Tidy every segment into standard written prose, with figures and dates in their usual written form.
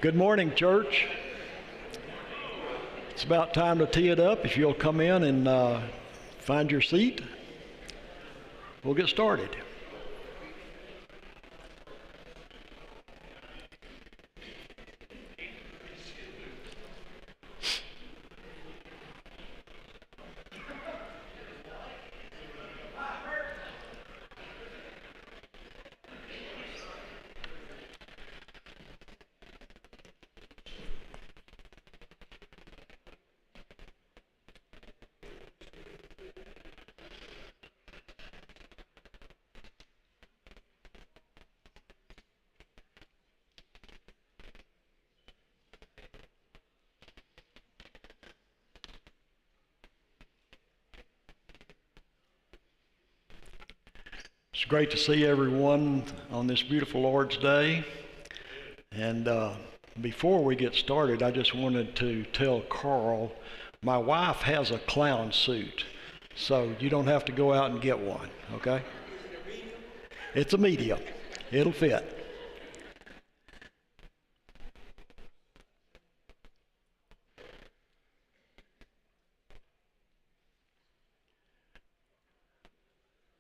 Good morning, church. It's about time to tee it up. If you'll come in and find your seat, we'll get started. It's great to see everyone on this beautiful Lord's Day. And before we get started, I just wanted to tell Carl, my wife has a clown suit, so you don't have to go out and get one, okay? It's a medium. It'll fit.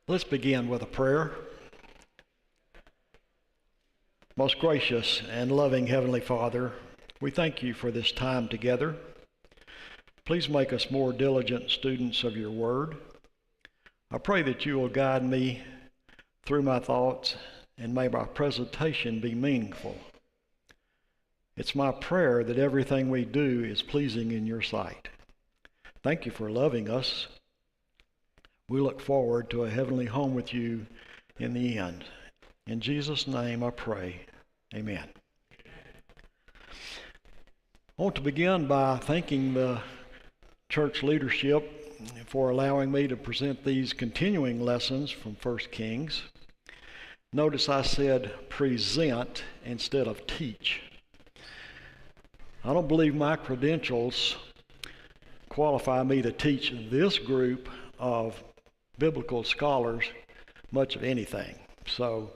Let's begin with a prayer. Most gracious and loving Heavenly Father, we thank you for this time together. Please make us more diligent students of your word. I pray that you will guide me through my thoughts and may my presentation be meaningful. It's my prayer that everything we do is pleasing in your sight. Thank you for loving us. We look forward to a heavenly home with you in the end. In Jesus' name I pray. Amen. I want to begin by thanking the church leadership for allowing me to present these continuing lessons from 1 Kings. Notice I said present instead of teach. I don't believe my credentials qualify me to teach this group of biblical scholars much of anything. So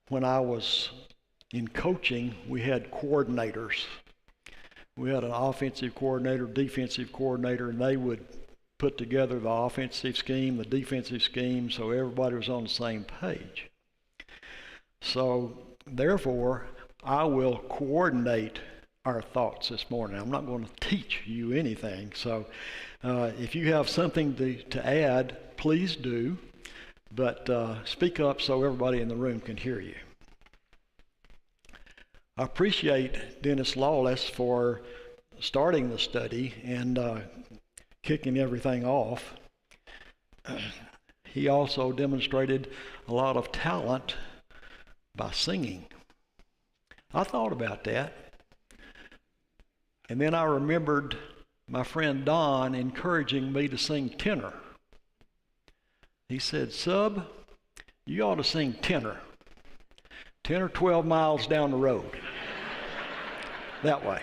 when I was in coaching, we had coordinators. We had an offensive coordinator, defensive coordinator, and they would put together the offensive scheme, the defensive scheme, so everybody was on the same page. So therefore, I will coordinate our thoughts this morning. I'm not going to teach you anything. So if you have something to add, please do. But speak up so everybody in the room can hear you. I appreciate Dennis Lawless for starting the study and kicking everything off. He also demonstrated a lot of talent by singing. I thought about that. And then I remembered my friend Don encouraging me to sing tenor. He said, "Sub, you ought to sing tenor. 10 or 12 miles down the road." That way.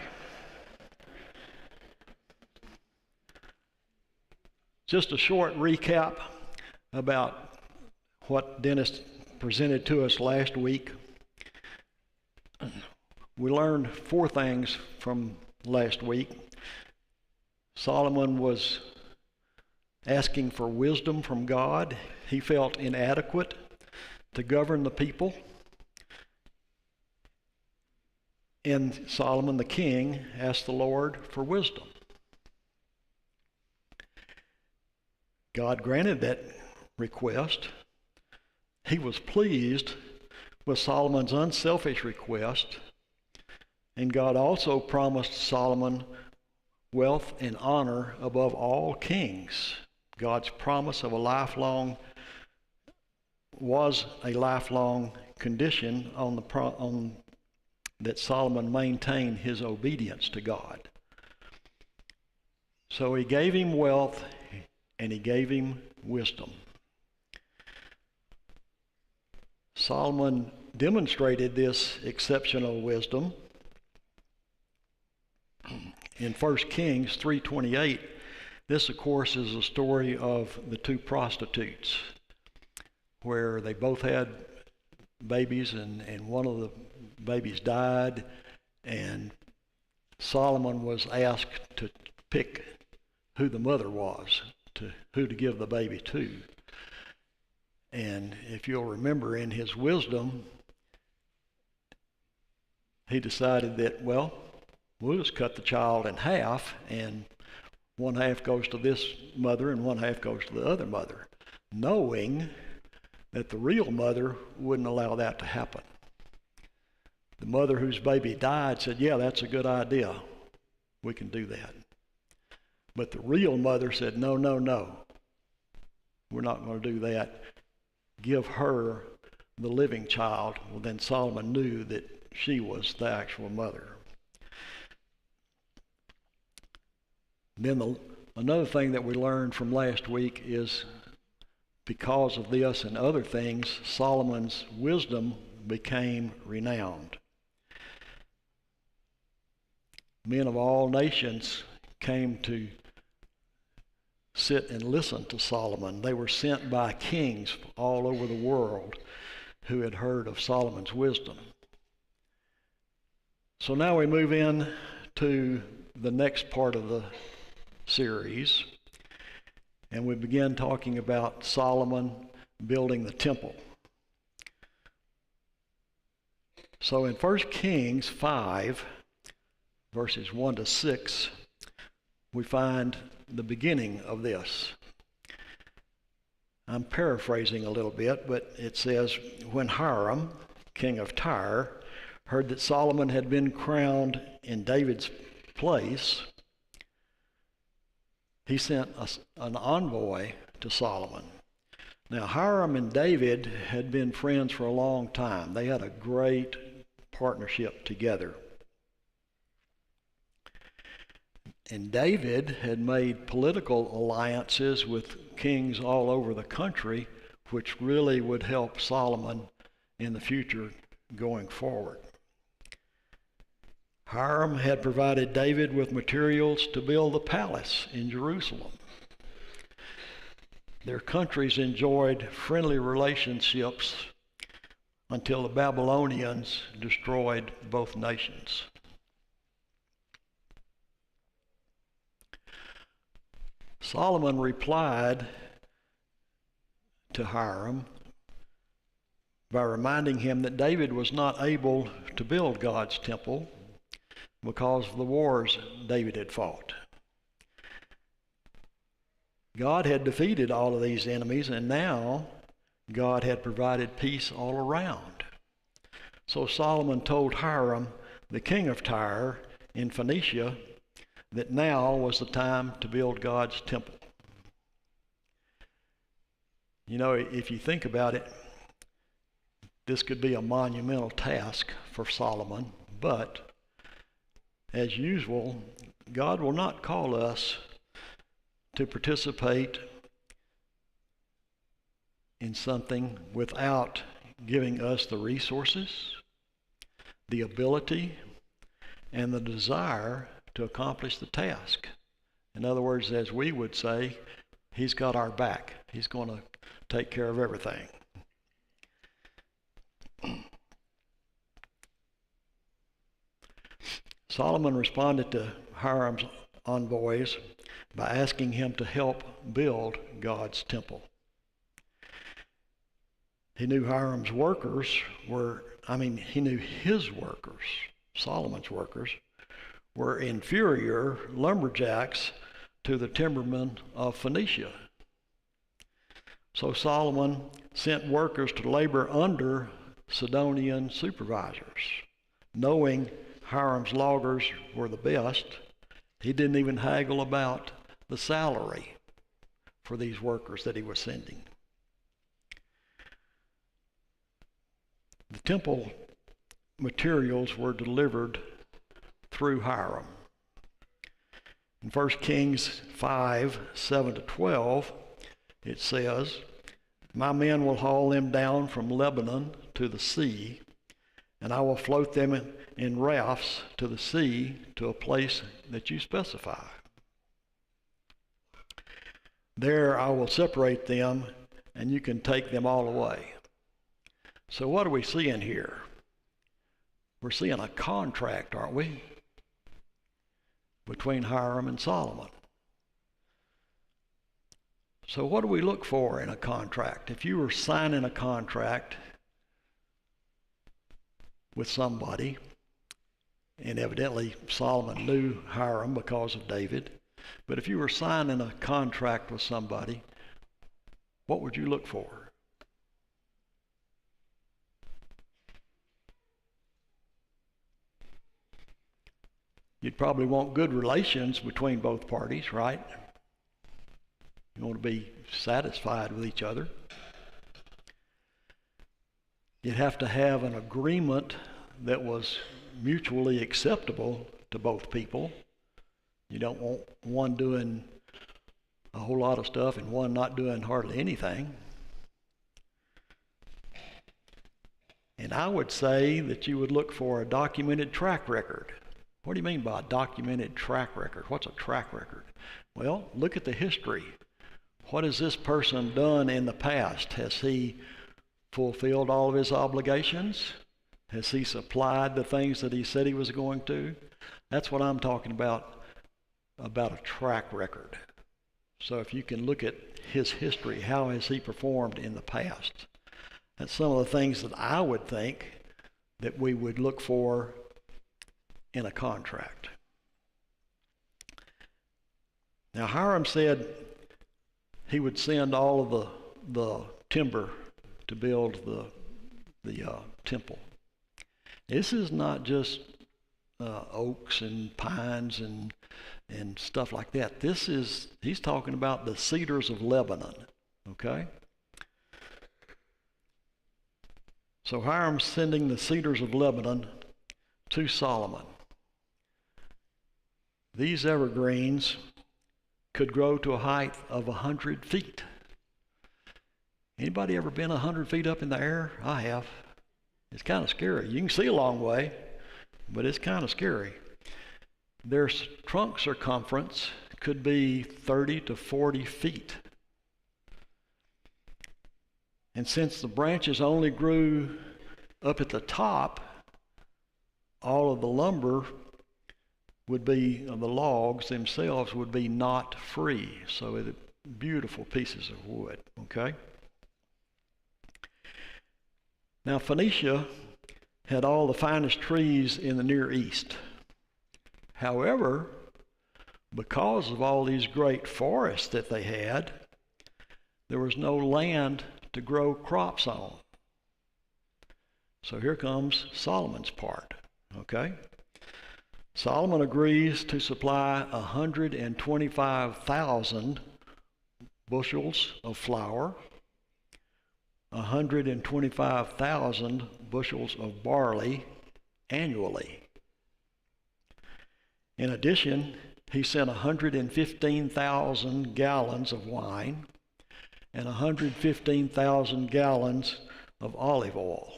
Just a short recap about what Dennis presented to us last week. We learned 4 things from last week. Solomon was asking for wisdom from God. He felt inadequate to govern the people. And Solomon the king asked the Lord for wisdom. God granted that request. He was pleased with Solomon's unselfish request. And God also promised Solomon wealth and honor above all kings. God's promise of was a lifelong condition on that Solomon maintain his obedience to God. So he gave him wealth and he gave him wisdom. Solomon demonstrated this exceptional wisdom in 1 Kings 3:28. This, of course, is a story of the two prostitutes, where they both had babies, and one of the babies died, and Solomon was asked to pick who the mother was, who to give the baby to. And if you'll remember, in his wisdom, he decided that, well, we'll just cut the child in half, and one half goes to this mother and one half goes to the other mother, knowing that the real mother wouldn't allow that to happen. The mother whose baby died said, yeah, that's a good idea. We can do that. But the real mother said, no, no, no. We're not going to do that. Give her the living child. Well, then Solomon knew that she was the actual mother. Then another thing that we learned from last week is, because of this and other things, Solomon's wisdom became renowned. Men of all nations came to sit and listen to Solomon. They were sent by kings all over the world who had heard of Solomon's wisdom. So now we move in to the next part of the series, and we begin talking about Solomon building the temple. So in 1 Kings 5, verses 1 to 6, we find the beginning of this. I'm paraphrasing a little bit, but it says, when Hiram, king of Tyre, heard that Solomon had been crowned in David's place, he sent an envoy to Solomon. Now, Hiram and David had been friends for a long time. They had a great partnership together. And David had made political alliances with kings all over the country, which really would help Solomon in the future going forward. Hiram had provided David with materials to build the palace in Jerusalem. Their countries enjoyed friendly relationships until the Babylonians destroyed both nations. Solomon replied to Hiram by reminding him that David was not able to build God's temple because of the wars David had fought. God had defeated all of these enemies, and now God had provided peace all around. So Solomon told Hiram, the king of Tyre in Phoenicia, that now was the time to build God's temple. You know, if you think about it, this could be a monumental task for Solomon, but as usual, God will not call us to participate in something without giving us the resources, the ability, and the desire to accomplish the task. In other words, as we would say, He's got our back. He's going to take care of everything. Solomon responded to Hiram's envoys by asking him to help build God's temple. He knew Hiram's workers he knew his workers, Solomon's workers, were inferior lumberjacks to the timbermen of Phoenicia. So Solomon sent workers to labor under Sidonian supervisors. Knowing Hiram's loggers were the best, he didn't even haggle about the salary for these workers that he was sending. The temple materials were delivered through Hiram. In 1 Kings 5, 7 to 12, it says, my men will haul them down from Lebanon to the sea, and I will float them in rafts to the sea to a place that you specify. There I will separate them, and you can take them all away. So what are we seeing here? We're seeing a contract, aren't we? Between Hiram and Solomon. So what do we look for in a contract? If you were signing a contract with somebody, and evidently Solomon knew Hiram because of David, but if you were signing a contract with somebody, what would you look for? You'd probably want good relations between both parties, right? You want to be satisfied with each other. You'd have to have an agreement that was mutually acceptable to both people. You don't want one doing a whole lot of stuff and one not doing hardly anything. And I would say that you would look for a documented track record. What do you mean by a documented track record? What's a track record? Well, look at the history. What has this person done in the past? Has he fulfilled all of his obligations? Has he supplied the things that he said he was going to? That's what I'm talking about a track record. So if you can look at his history, how has he performed in the past? That's some of the things that I would think that we would look for in a contract. Now Hiram said he would send all of the timber to build the temple. This is not just oaks and pines and stuff like that. He's talking about the cedars of Lebanon, okay? So Hiram's sending the cedars of Lebanon to Solomon. These evergreens could grow to a height of 100 feet. Anybody ever been 100 feet up in the air? I have. It's kind of scary. You can see a long way, but it's kind of scary. Their trunk circumference could be 30 to 40 feet. And since the branches only grew up at the top, all of the lumber would be, the logs themselves would be knot free. So beautiful pieces of wood, okay? Now Phoenicia had all the finest trees in the Near East. However, because of all these great forests that they had, there was no land to grow crops on. So here comes Solomon's part, okay? Solomon agrees to supply 125,000 bushels of flour, 125,000 bushels of barley annually. In addition, he sent 115,000 gallons of wine and 115,000 gallons of olive oil.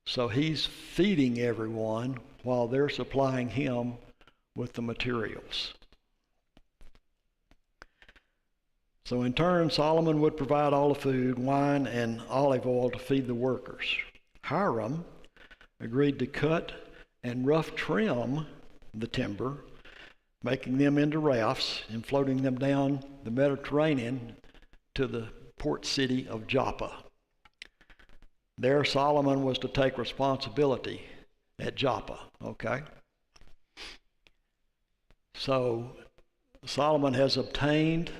So he's feeding everyone while they're supplying him with the materials. So in turn, Solomon would provide all the food, wine, and olive oil to feed the workers. Hiram agreed to cut and rough trim the timber, making them into rafts and floating them down the Mediterranean to the port city of Joppa. There, Solomon was to take responsibility at Joppa, okay? So Solomon has obtained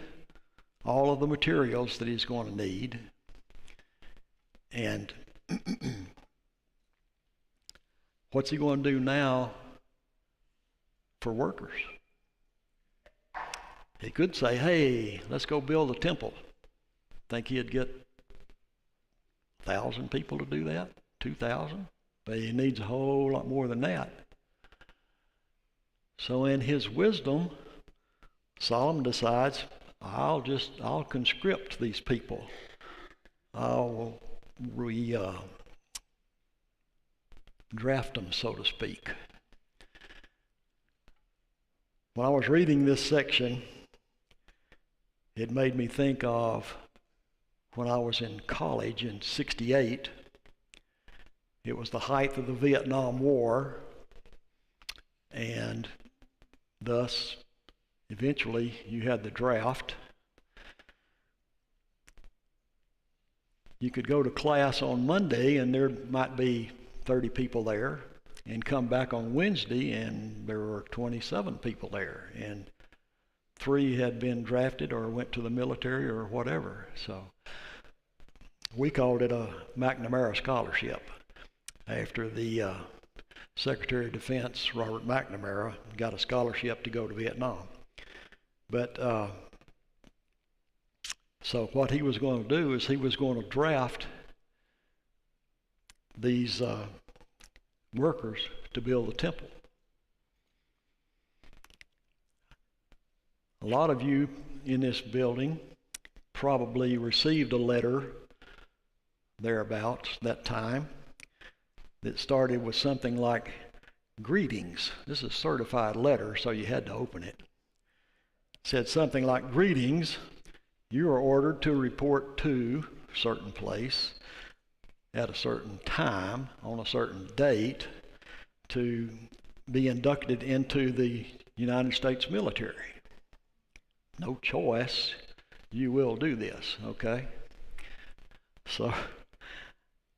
all of the materials that he's going to need. And what's he going to do now for workers? He could say, hey, let's go build a temple. Think he'd get 1,000 people to do that? 2,000? But he needs a whole lot more than that. So in his wisdom, Solomon decides, I'll conscript these people. I'll draft them, so to speak. When I was reading this section, it made me think of when I was in college in '68. It was the height of the Vietnam War, and thus, eventually, you had the draft. You could go to class on Monday, and there might be 30 people there, and come back on Wednesday, and there were 27 people there, and 3 had been drafted or went to the military or whatever. So we called it a McNamara Scholarship, after the Secretary of Defense, Robert McNamara, got a scholarship to go to Vietnam. But so what he was going to do is he was going to draft these workers to build the temple. A lot of you in this building probably received a letter thereabouts that time that started with something like, "Greetings." This is a certified letter, so you had to open it. It said something like, "Greetings, you are ordered to report to a certain place at a certain time on a certain date to be inducted into the United States military. No choice, you will do this," okay? So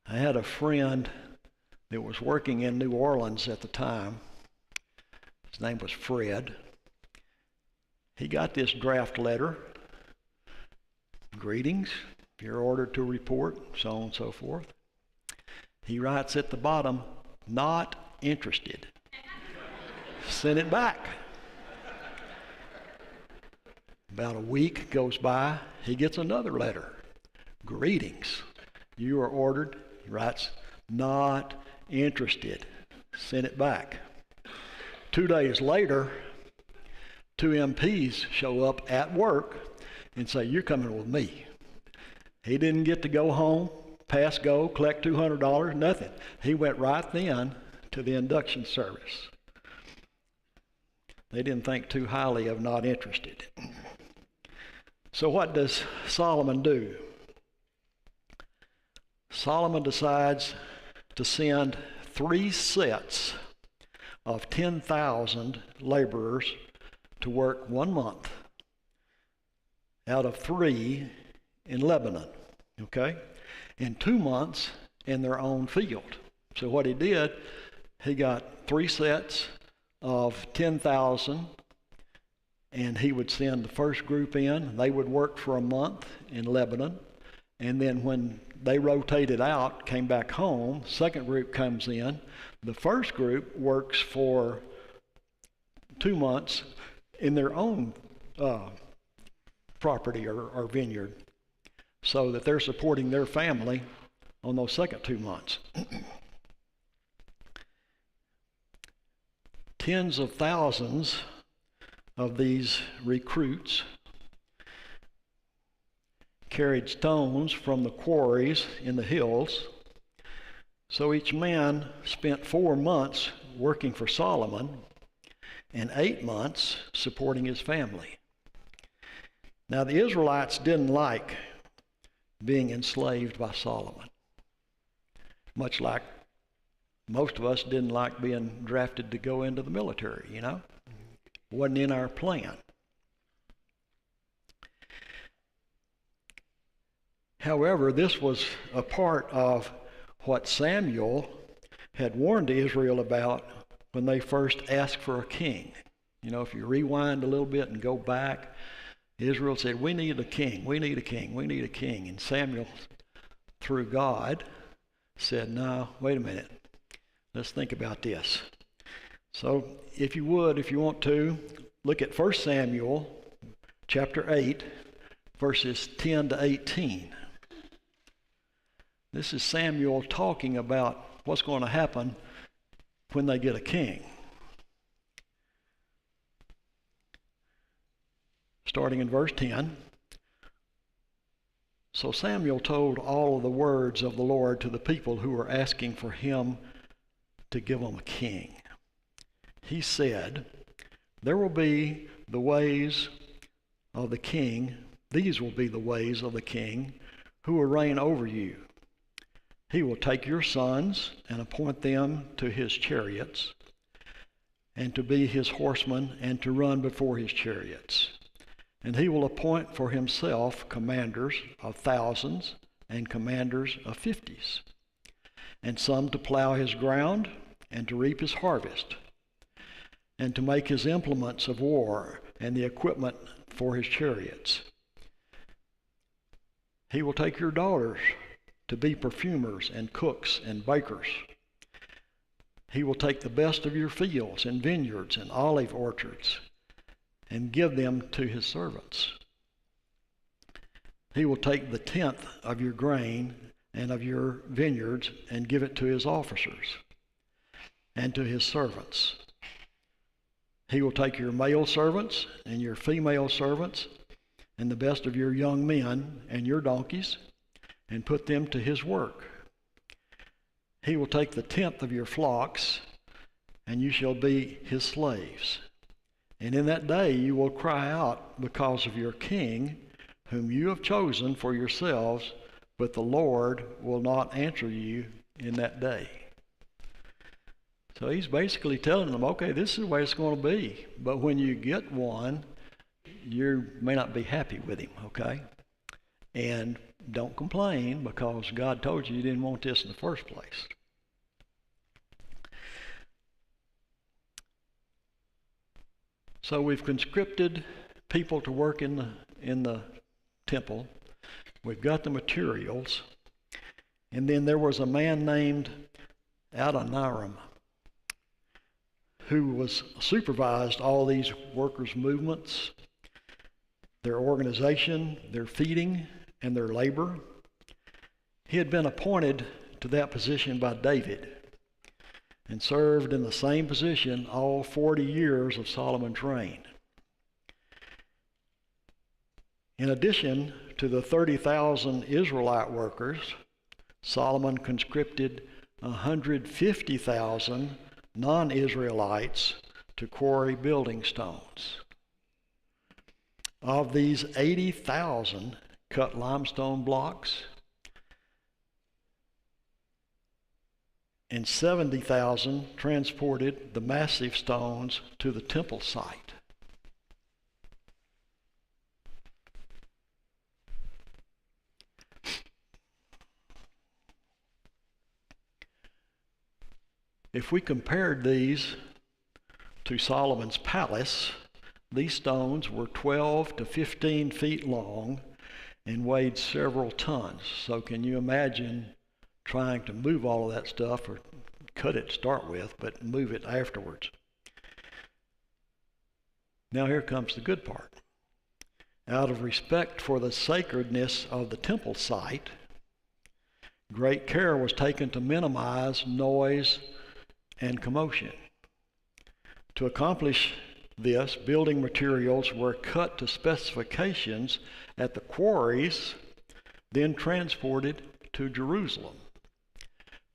I had a friend that was working in New Orleans at the time. His name was Fred. He got this draft letter. "Greetings, you're ordered to report," so on and so forth. He writes at the bottom, "Not interested." Sent it back. About a week goes by, he gets another letter. "Greetings, you are ordered," he writes, "not interested." Sent it back. 2 days later, 2 MPs show up at work and say, "You're coming with me." He didn't get to go home, pass go, collect $200, nothing. He went right then to the induction service. They didn't think too highly of not interested. So what does Solomon do? Solomon decides to send 3 sets of 10,000 laborers to work 1 month out of 3 in Lebanon, okay? And 2 months in their own field. So what he did, he got 3 sets of 10,000, and he would send the first group in. They would work for a month in Lebanon, and then when they rotated out, came back home, second group comes in. The first group works for 2 months in their own property or vineyard, so that they're supporting their family on those second 2 months. Tens of thousands of these recruits carried stones from the quarries in the hills. So each man spent 4 months working for Solomon and 8 months supporting his family. Now the Israelites didn't like being enslaved by Solomon, much like most of us didn't like being drafted to go into the military, you know. Wasn't in our plan. However, this was a part of what Samuel had warned Israel about when they first asked for a king. You know, if you rewind a little bit and go back, Israel said, "We need a king, we need a king, we need a king." And Samuel, through God, said, "No, wait a minute. Let's think about this." So if you want to, look at 1 Samuel chapter 8, verses 10 to 18. This is Samuel talking about what's going to happen when they get a king. Starting in verse 10. "So Samuel told all of the words of the Lord to the people who were asking for him to give them a king. He said, 'There will be the ways of the king. These will be the ways of the king who will reign over you. He will take your sons and appoint them to his chariots, and to be his horsemen, and to run before his chariots. And he will appoint for himself commanders of thousands and commanders of fifties, and some to plow his ground and to reap his harvest, and to make his implements of war and the equipment for his chariots. He will take your daughters to be perfumers and cooks and bakers. He will take the best of your fields and vineyards and olive orchards and give them to his servants. He will take the tenth of your grain and of your vineyards and give it to his officers and to his servants. He will take your male servants and your female servants and the best of your young men and your donkeys and put them to his work. He will take the tenth of your flocks, and you shall be his slaves. And in that day you will cry out because of your king, whom you have chosen for yourselves, but the Lord will not answer you in that day. So he's basically telling them, okay, this is the way it's going to be. But when you get one, you may not be happy with him, okay? And don't complain, because God told you didn't want this in the first place. So we've conscripted people to work in the temple. We've got the materials. And then there was a man named Adoniram who supervised all these workers' movements, their organization, their feeding, and their labor. He had been appointed to that position by David and served in the same position all 40 years of Solomon's reign. In addition to the 30,000 Israelite workers, Solomon conscripted 150,000 non-Israelites to quarry building stones. Of these, 80,000 cut limestone blocks, and 70,000 transported the massive stones to the temple site. If we compared these to Solomon's palace, these stones were 12 to 15 feet long and weighed several tons. So can you imagine trying to move all of that stuff, or cut it to start with, but move it afterwards? Now here comes the good part. Out of respect for the sacredness of the temple site, great care was taken to minimize noise and commotion. To accomplish this, building materials were cut to specifications at the quarries, then transported to Jerusalem.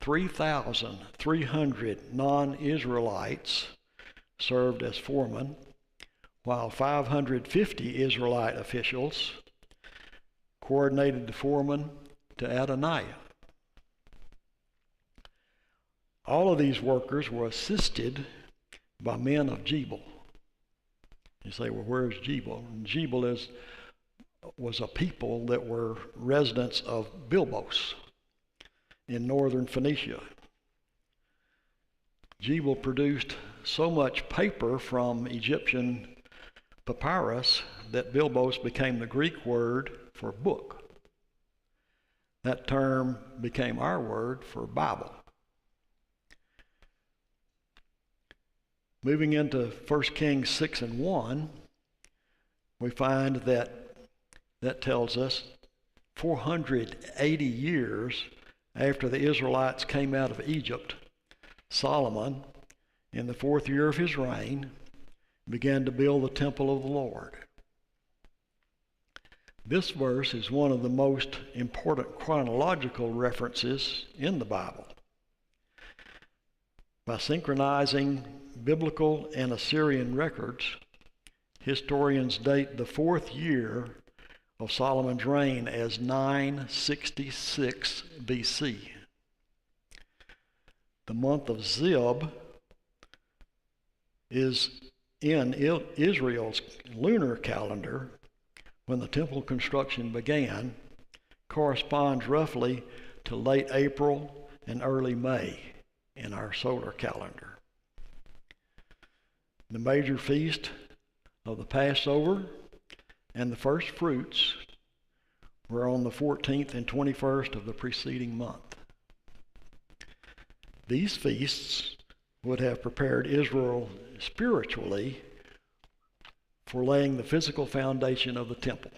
3,300 non-Israelites served as foremen, while 550 Israelite officials coordinated the foreman to Adoniah. All of these workers were assisted by men of Jebel. You say, well, where's Jebel? And Jebel was a people that were residents of Bilbos in northern Phoenicia. Jebel produced so much paper from Egyptian papyrus that Bilbos became the Greek word for book. That term became our word for Bible. Moving into 1 Kings 6 and 1, we find that tells us 480 years after the Israelites came out of Egypt, Solomon, in the 4th year of his reign, began to build the temple of the Lord. This verse is one of the most important chronological references in the Bible. By synchronizing biblical and Assyrian records, historians date the 4th year of Solomon's reign as 966 BC. The month of Zib is in Israel's lunar calendar, when the temple construction began, corresponds roughly to late April and early May in our solar calendar. The major feast of the Passover and the first fruits were on the 14th and 21st of the preceding month. These feasts would have prepared Israel spiritually for laying the physical foundation of the temple.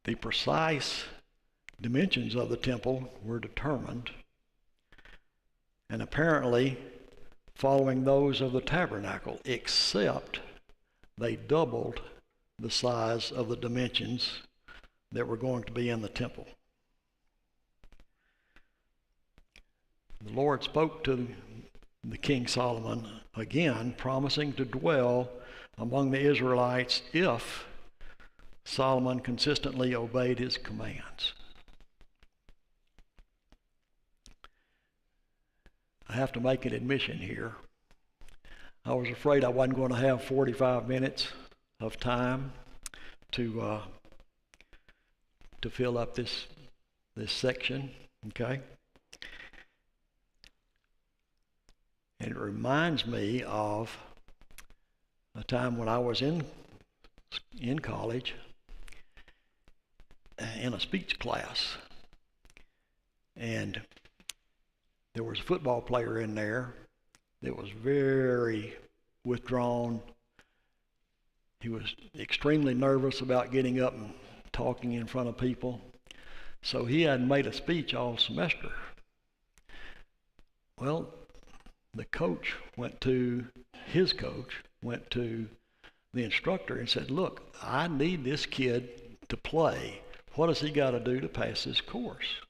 The precise dimensions of the temple were determined, and apparently following those of the tabernacle, except they doubled the size of the dimensions that were going to be in the temple. The Lord spoke to the King Solomon again, promising to dwell among the Israelites if Solomon consistently obeyed his commands. I have to make an admission here. I was afraid I wasn't going to have 45 minutes of time to fill up this section, okay? And it reminds me of a time when I was in college in a speech class, and there was a football player in there that was very withdrawn. He was extremely nervous about getting up and talking in front of people, so he hadn't made a speech all semester. Well, his coach went to the instructor and said, "Look, I need this kid to play. What does he got to do to pass this course?"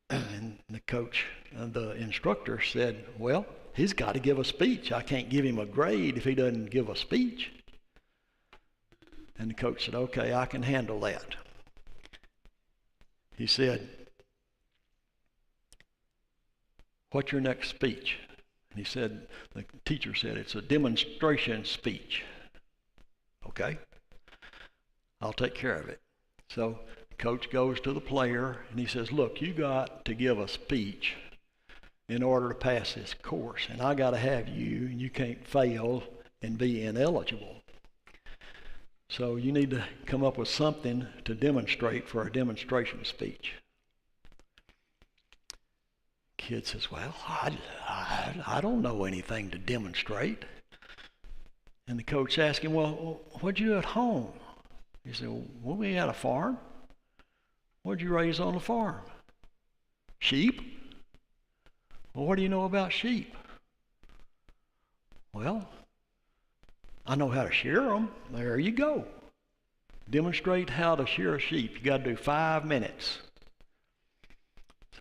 And the instructor said, "Well, he's got to give a speech. I can't give him a grade if he doesn't give a speech." And the coach said, "Okay, I can handle that." He said, "What's your next speech?" And he said, the teacher said, "It's a demonstration speech." "Okay, I'll take care of it." So the coach goes to the player and he says, "Look, you got to give a speech in order to pass this course, and I got to have you, and you can't fail and be ineligible. So you need to come up with something to demonstrate for a demonstration speech." Kid says, "Well, I don't know anything to demonstrate." And the coach asked him, "Well, what'd you do at home?" He said, "Well, we had a farm." "What'd you raise on the farm?" "Sheep." "Well, what do you know about sheep?" "Well, I know how to shear them." "There you go. Demonstrate how to shear a sheep. You got to do 5 minutes.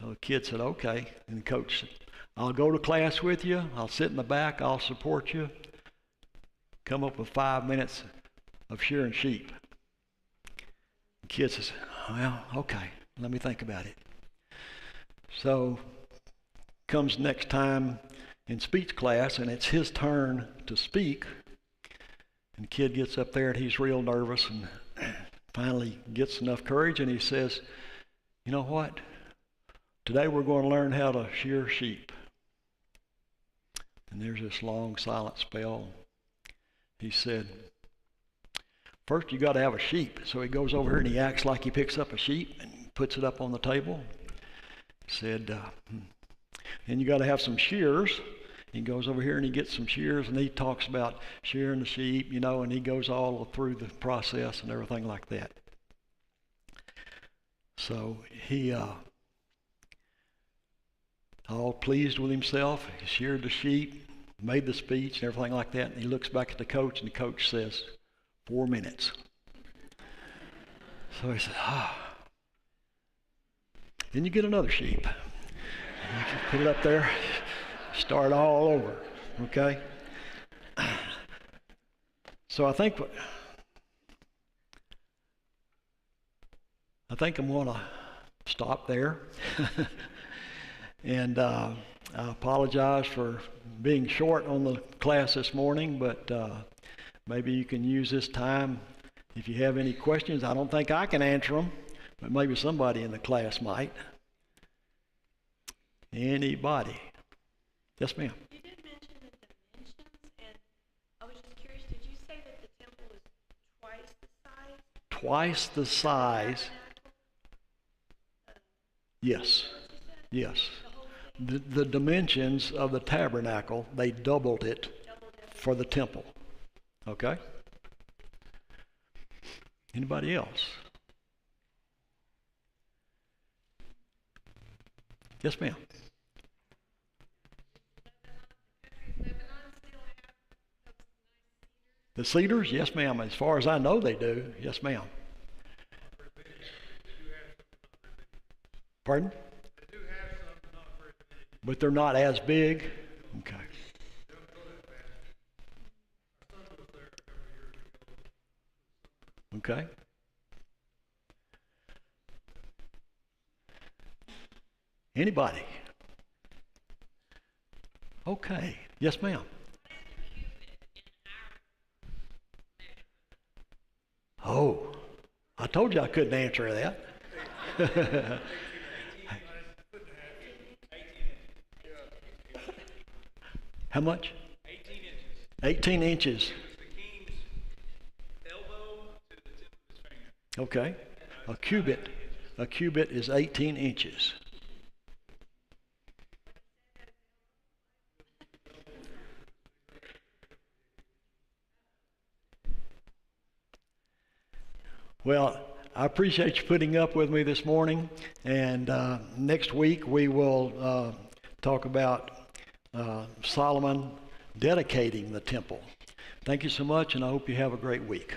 So the kid said, "Okay." And the coach said, "I'll go to class with you. I'll sit in the back. I'll support you. Come up with 5 minutes of shearing sheep." The kid says, "Well, okay, let me think about it." So comes next time in speech class, and it's his turn to speak. And the kid gets up there, and he's real nervous, and finally gets enough courage, and he says, "You know what? Today we're going to learn how to shear sheep." And there's this long silent spell. He said, "First you got to have a sheep." So he goes over here and he acts like he picks up a sheep and puts it up on the table. He said, "Then you got to have some shears." He goes over here and he gets some shears, and he talks about shearing the sheep, and he goes all through the process and everything like that. So he, all pleased with himself, he sheared the sheep, made the speech and everything like that, and he looks back at the coach, and the coach says, 4 minutes. So he said, Then you get another sheep. You can put it up there, start all over, okay? So I think I'm going to stop there. And I apologize for being short on the class this morning, but maybe you can use this time if you have any questions. I don't think I can answer them, but maybe somebody in the class might. Anybody? Yes, ma'am. You did mention the dimensions, and I was just curious, did you say that the temple was twice the size? Twice the size. Yes. Yes. The dimensions of the tabernacle, they doubled it for the temple. Okay? Anybody else? Yes, ma'am. The cedars? Yes, ma'am. As far as I know, they do. Yes, ma'am. Pardon? They do have some, not very big. But they're not as big? Okay. Okay. Anybody? Okay. Yes, ma'am. Oh, I told you I couldn't answer that. How much? 18 inches. 18 inches. The king's elbow to the tip of his finger. Okay. A cubit is 18 inches. Well, I appreciate you putting up with me this morning, and next week we will talk about Solomon dedicating the temple. Thank you so much, and I hope you have a great week.